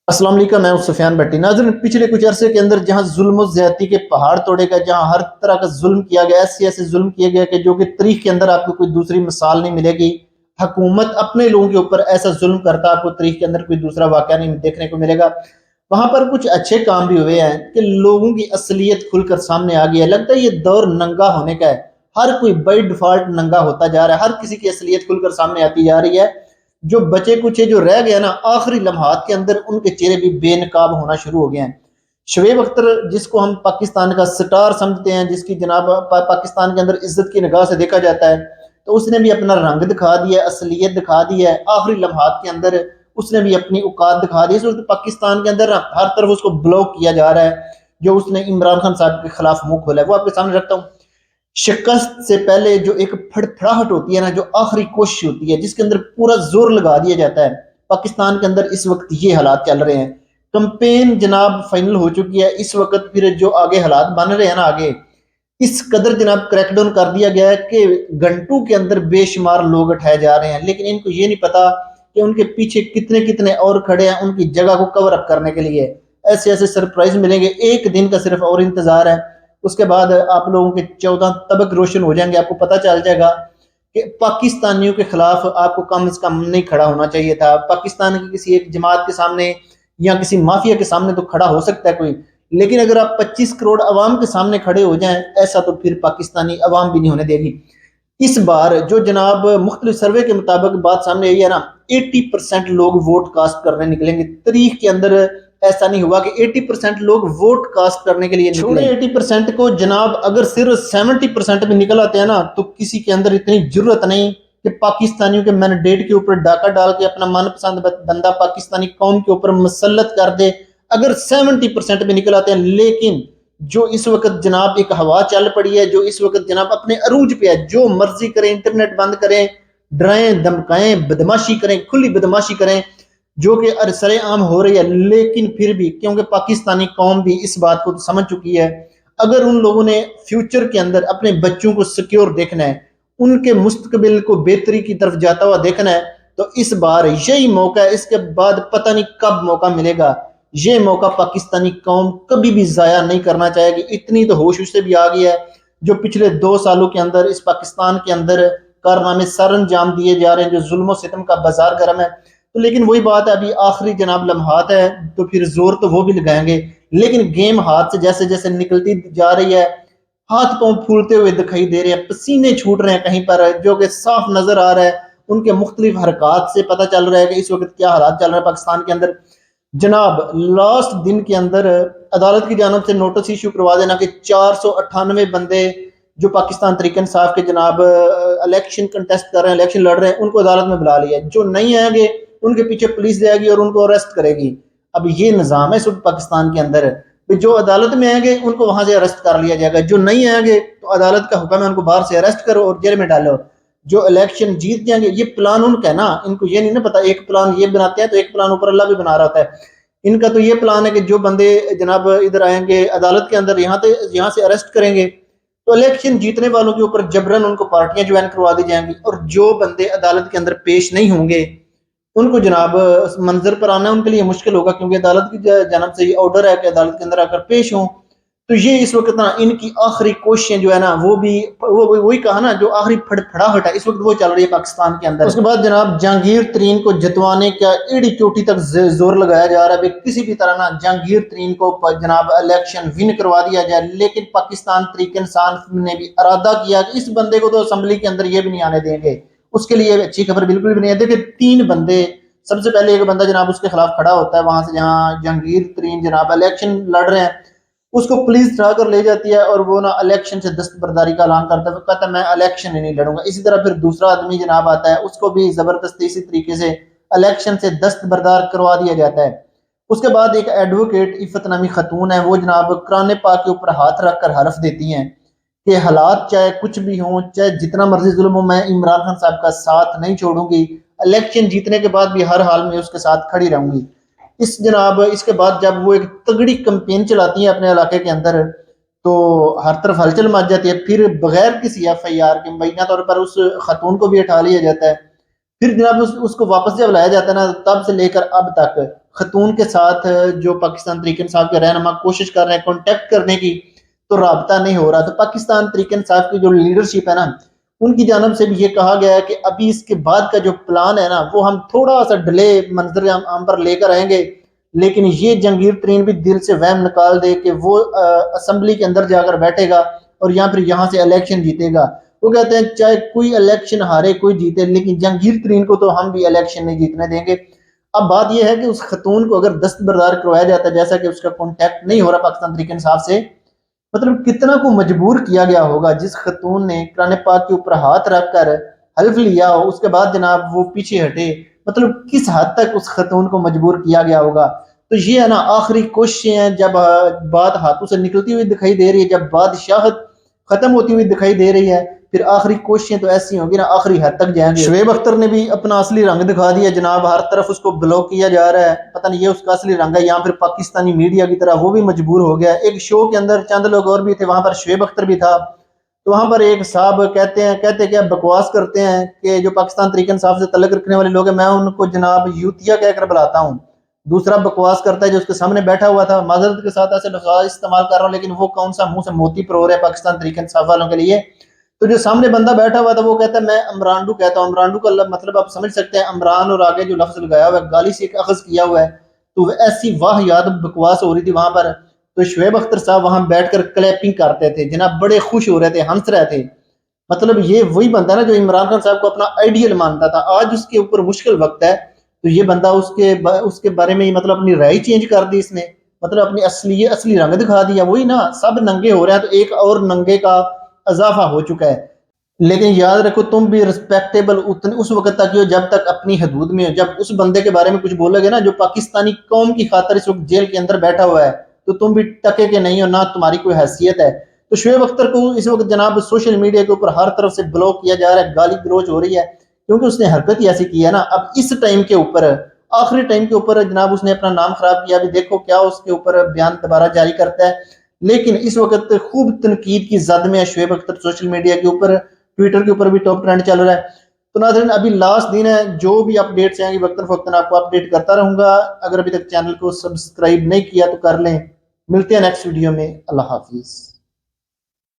السلام علیکم، میں ہوں سفیان بھٹی۔ ناظرین، پچھلے کچھ عرصے کے اندر جہاں ظلم و زیادتی کے پہاڑ توڑے گئے، جہاں ہر طرح کا ظلم کیا گیا، ایسے ایسے ظلم کیے گئے کہ جو کہ تاریخ کے اندر آپ کو کوئی دوسری مثال نہیں ملے گی۔ حکومت اپنے لوگوں کے اوپر ایسا ظلم کرتا آپ کو تاریخ کے اندر کوئی دوسرا واقعہ نہیں دیکھنے کو ملے گا۔ وہاں پر کچھ اچھے کام بھی ہوئے ہیں کہ لوگوں کی اصلیت کھل کر سامنے آ گئی ہے۔ لگتا ہے یہ دور ننگا ہونے کا ہے، ہر کوئی بائی ڈیفالٹ ننگا ہوتا جا رہا ہے، ہر کسی کی اصلیت کھل کر سامنے آتی جا رہی ہے۔ جو بچے کچھ جو رہ گیا نا آخری لمحات کے اندر، ان کے چہرے بھی بے نقاب ہونا شروع ہو گئے ہیں۔ شعیب اختر، جس کو ہم پاکستان کا سٹار سمجھتے ہیں، جس کی جناب پاکستان کے اندر عزت کی نگاہ سے دیکھا جاتا ہے، تو اس نے بھی اپنا رنگ دکھا دیا، اصلیت دکھا دی ہے۔ آخری لمحات کے اندر اس نے بھی اپنی اوقات دکھا دی۔ اس وقت پاکستان کے اندر ہر طرف اس کو بلاک کیا جا رہا ہے، جو اس نے عمران خان صاحب کے خلاف منہ کھولا ہے وہ آپ کے سامنے رکھتا ہوں۔ شکست سے پہلے جو ایک پھڑپھڑاہٹ ہوتی ہے نا، جو آخری کوشش ہوتی ہے، جس کے اندر پورا زور لگا دیا جاتا ہے، پاکستان کے اندر اس وقت یہ حالات چل رہے ہیں۔ کمپین جناب فائنل ہو چکی ہے، اس وقت پھر جو آگے حالات بن رہے ہیں نا، آگے اس قدر جناب کریک ڈاؤن کر دیا گیا ہے کہ گھنٹوں کے اندر بے شمار لوگ اٹھائے جا رہے ہیں، لیکن ان کو یہ نہیں پتا کہ ان کے پیچھے کتنے کتنے اور کھڑے ہیں ان کی جگہ کو کور اپ کرنے کے لیے۔ ایسے ایسے سرپرائز ملیں گے، ایک دن کا صرف اور انتظار ہے، اس کے بعد آپ لوگوں کے 14 طبق روشن ہو جائیں گے۔ آپ کو پتہ چل جائے گا کہ پاکستانیوں کے خلاف آپ کو کم از کم نہیں کھڑا ہونا چاہیے تھا۔ پاکستان کی کسی ایک جماعت کے سامنے یا کسی مافیا کے سامنے تو کھڑا ہو سکتا ہے کوئی، لیکن اگر آپ 25 کروڑ عوام کے سامنے کھڑے ہو جائیں، ایسا تو پھر پاکستانی عوام بھی نہیں ہونے دے گی۔ اس بار جو جناب مختلف سروے کے مطابق بات سامنے آئی ہے نا، 80% لوگ ووٹ کاسٹ کرنے نکلیں گے۔ تاریخ کے اندر ایسا نہیں ہوا کہ 80% لوگ ووٹ کاسٹ کرنے کے لیے نکلے۔ 80% کو جناب اگر صرف 70% بھی نکل آتے ہیں نا، تو کسی کے اندر اتنی جرت نہیں کہ پاکستانیوں کے مینڈیٹ کے اوپر ڈاکہ ڈال کے اپنا من پسند بندہ پاکستانی قوم کے اوپر مسلط کر دے۔ اگر 70% بھی نکل آتے ہیں، لیکن جو اس وقت جناب ایک ہوا چل پڑی ہے، جو اس وقت جناب اپنے عروج پہ ہے، جو مرضی کریں، انٹرنیٹ بند کریں، ڈرائیں دھمکائیں، بدماشی کریں، کھلی بدماشی کریں، جو کہ سر عام ہو رہی ہے، لیکن پھر بھی کیونکہ پاکستانی قوم بھی اس بات کو سمجھ چکی ہے، اگر ان لوگوں نے فیوچر کے اندر اپنے بچوں کو سیکیور دیکھنا ہے، ان کے مستقبل کو بہتری کی طرف جاتا ہوا دیکھنا ہے، تو اس بار یہی موقع ہے۔ اس کے بعد پتہ نہیں کب موقع ملے گا۔ یہ موقع پاکستانی قوم کبھی بھی ضائع نہیں کرنا چاہے گی۔ اتنی تو ہوش اس سے بھی آ گئی ہے، جو پچھلے 2 سالوں کے اندر اس پاکستان کے اندر کارنامے سر انجام دیے جا رہے ہیں، جو ظلم و ستم کا بازار گرم ہے۔ تو لیکن وہی بات ہے، ابھی آخری جناب لمحات ہے، تو پھر زور تو وہ بھی لگائیں گے، لیکن گیم ہاتھ سے جیسے جیسے نکلتی جا رہی ہے، ہاتھ پاؤں پھولتے ہوئے دکھائی دے رہے ہیں، پسینے چھوٹ رہے ہیں کہیں پر، جو کہ صاف نظر آ رہا ہے۔ ان کے مختلف حرکات سے پتہ چل رہا ہے کہ اس وقت کیا حالات چل رہے ہیں پاکستان کے اندر۔ جناب لاسٹ دن کے اندر عدالت کی جانب سے نوٹس ایشو کروا دینا کہ 498 بندے جو پاکستان تحریک انصاف کے جناب الیکشن کنٹیسٹ کر رہے ہیں، الیکشن لڑ رہے ہیں، ان کو عدالت میں بلا لیا ہے۔ جو نہیں آئیں گے ان کے پیچھے پولیس جائے گی اور ان کو اریسٹ کرے گی۔ اب یہ نظام ہے اس وقت پاکستان کے اندر، جو عدالت میں آئیں گے ان کو وہاں سے اریسٹ کر لیا جائے گا، جو نہیں آئیں گے تو عدالت کا حکم ہے ان کو باہر سے اریسٹ کرو اور جیل میں ڈالو۔ جو الیکشن جیت جائیں گے، یہ پلان ان کا ہے نا، ان کو یہ نہیں نا پتا، ایک پلان یہ بناتے ہیں تو ایک پلان اوپر اللہ بھی بنا رہا ہوتا ہے۔ ان کا تو یہ پلان ہے کہ جو بندے جناب ادھر آئیں گے عدالت کے اندر، یہاں سے اریسٹ کریں گے، تو الیکشن جیتنے والوں کے اوپر جبرن ان کو پارٹیاں جوائن کروا دی جائیں گی، اور جو بندے عدالت کے اندر پیش نہیں ہوں گے ان کو جناب منظر پر آنا ان کے لیے مشکل ہوگا، کیونکہ عدالت کی جانب سے یہ آرڈر ہے کہ عدالت کے اندر آ کر پیش ہوں۔ تو یہ اس وقت نا ان کی آخری کوششیں جو ہے نا، وہ بھی وہی کہا نا، جو آخری پھڑپھڑاہٹ ہے اس وقت وہ چل رہی ہے پاکستان کے اندر۔ اس کے بعد جناب جہانگیر ترین کو جتوانے کا ایڑی چوٹی تک زور لگایا جا رہا ہے، کسی بھی طرح نا جہانگیر ترین کو جناب الیکشن ون کروا دیا جائے، لیکن پاکستان تحریک انصاف نے بھی ارادہ کیا کہ اس بندے کو تو اسمبلی کے اندر یہ بھی نہیں آنے دیں گے۔ اس کے لیے اچھی خبر بالکل بھی نہیں ہے۔ دیکھیں 3 بندے، سب سے پہلے ایک بندہ جناب اس کے خلاف کھڑا ہوتا ہے وہاں سے، جہاں جہانگیر ترین جناب الیکشن لڑ رہے ہیں، اس کو پولیس اٹھا کر لے جاتی ہے اور وہ نا الیکشن سے دستبرداری کا اعلان کرتا ہے، وہ کہتا ہے میں الیکشن ہی نہیں لڑوں گا۔ اسی طرح پھر دوسرا آدمی جناب آتا ہے، اس کو بھی زبردستی اسی طریقے سے الیکشن سے دستبردار کروا دیا جاتا ہے۔ اس کے بعد ایک ایڈوکیٹ عفت نامی خاتون ہے، وہ جناب قرآن پاک کے اوپر ہاتھ رکھ کر حلف دیتی ہیں کہ حالات چاہے کچھ بھی ہوں، چاہے جتنا مرضی ظلم ہو، میں عمران خان صاحب کا ساتھ نہیں چھوڑوں گی، الیکشن جیتنے کے بعد بھی ہر حال میں اس کے ساتھ کھڑی رہوں گی۔ اس کے بعد جب وہ ایک تگڑی کمپین چلاتی ہیں اپنے علاقے کے اندر، تو ہر طرف ہلچل مچ جاتی ہے۔ پھر بغیر کسی FIR کے مبینہ طور پر اس خاتون کو بھی اٹھا لیا جاتا ہے۔ پھر جناب اس کو واپس جب لایا جاتا ہے نا، تب سے لے کر اب تک خاتون کے ساتھ جو پاکستان تحریک انصاف کے رہنما کوشش کر رہے ہیں کانٹیکٹ کرنے کی تو رابطہ نہیں ہو رہا. تو پاکستان تحریک انصاف کی جو لیڈرشپ ہے نا ان کی جانب سے بھی یہ کہا گیا ہے کہ ابھی اس کے بعد کا جو پلان ہے نا وہ ہم تھوڑا سا ڈیلے منظر عام پر لے کر آئیں گے، لیکن یہ جہانگیر ترین بھی دل سے وہم نکال دے کہ وہ اسمبلی کے اندر جا کر بیٹھے گا اور یہاں سے الیکشن جیتے گا. وہ کہتے ہیں چاہے کوئی الیکشن ہارے کوئی جیتے، لیکن جہانگیر ترین کو تو ہم بھی الیکشن نہیں جیتنے دیں گے. اب بات یہ ہے کہ اس خاتون کو اگر دستبردار کروایا جاتا ہے، جیسا کہ اس کا کانٹیکٹ نہیں ہو رہا پاکستان تحریک انصاف سے، مطلب کتنا کو مجبور کیا گیا ہوگا. جس خاتون نے قرآن پاک کے اوپر ہاتھ رکھ کر حلف لیا ہو، اس کے بعد جناب وہ پیچھے ہٹے، مطلب کس حد تک اس خاتون کو مجبور کیا گیا ہوگا. تو یہ ہے نا آخری کوششیں ہیں، جب بات ہاتھوں سے نکلتی ہوئی دکھائی دے رہی ہے، جب بادشاہت ختم ہوتی ہوئی دکھائی دے رہی ہے، پھر آخری کوششیں تو ایسی ہوں گی نا آخری حد تک جائیں گے. شعیب اختر نے بھی اپنا اصلی رنگ دکھا دیا جناب، ہر طرف اس کو بلاک کیا جا رہا ہے، پتہ نہیں یہ اس کا اصلی رنگ ہے یا پھر پاکستانی میڈیا کی طرح وہ بھی مجبور ہو گیا. ایک شو کے اندر چند لوگ اور بھی تھے، وہاں پر شعیب اختر بھی تھا. تو وہاں پر ایک صاحب کہتے کہ بکواس کرتے ہیں کہ جو پاکستان تحریک انصاف سے تعلق رکھنے والے لوگ ہیں میں ان کو جناب یوتیا کہہ کر بلاتا ہوں. دوسرا بکواس کرتا ہے جو اس کے سامنے بیٹھا ہوا تھا، معذرت کے ساتھ ایسے لفظ استعمال کر رہا ہوں، لیکن وہ کون سا منہ سے موتی پرو رہا ہے پاکستان تحریک انصاف والوں کے لیے. تو جو سامنے بندہ بیٹھا ہوا تھا وہ کہتا ہے میں عمرانڈو کہتا ہوں. عمرانڈو کا مطلب آپ سمجھ سکتے ہیں، عمران اور آگے جو لفظ لگایا ہوا ہے گالی سے ایک اخذ کیا ہوا ہے. تو ایسی واہیات بکواس ہو رہی تھی وہاں پر. تو شعیب اختر صاحب وہاں بیٹھ کر کلیپنگ کرتے تھے جناب، بڑے خوش ہو رہے تھے، ہنس رہے تھے. مطلب یہ وہی بندہ نا جو عمران خان صاحب کو اپنا آئیڈیل مانتا تھا. آج اس کے اوپر مشکل وقت ہے تو یہ بندہ اس کے بارے میں مطلب اپنی رائے چینج کر دی اس نے، مطلب اپنی اصلی رنگ دکھا دیا. وہی نا سب ننگے ہو رہے ہیں تو ایک اور ننگے کا اضافہ ہو چکا ہے. لیکن یاد رکھو تم بھی رسپیکٹیبل اس وقت تک ہو جب تک اپنی حدود میں ہو. جب اس بندے کے بارے میں کچھ بولے گے نا جو پاکستانی قوم کی خاطر اس وقت جیل کے اندر بیٹھا ہوا ہے، تو تم بھی ٹکے کے نہیں ہو، نہ تمہاری کوئی حیثیت ہے. تو شعیب اختر کو اس وقت جناب سوشل میڈیا کے اوپر ہر طرف سے بلاک کیا جا رہا ہے، گالی گلوچ ہو رہی ہے، کیونکہ اس نے حرکت ہی ایسی کی ہے نا. اب اس ٹائم کے اوپر آخری ٹائم کے اوپر جناب اس نے اپنا نام خراب کیا. ابھی دیکھو کیا اس کے اوپر بیان دوبارہ جاری کرتا ہے. لیکن اس وقت خوب تنقید کی زد میں ہے شعیب اختر سوشل میڈیا کے اوپر، ٹویٹر کے اوپر بھی ٹاپ ٹرینڈ چل رہا ہے. تو ناظرین ابھی لاسٹ دن ہے، جو بھی اپڈیٹس آئیں گی وقتاً فوقتاً آپ کو اپڈیٹ کرتا رہوں گا. اگر ابھی تک چینل کو سبسکرائب نہیں کیا تو کر لیں. ملتے ہیں نیکسٹ ویڈیو میں. اللہ حافظ.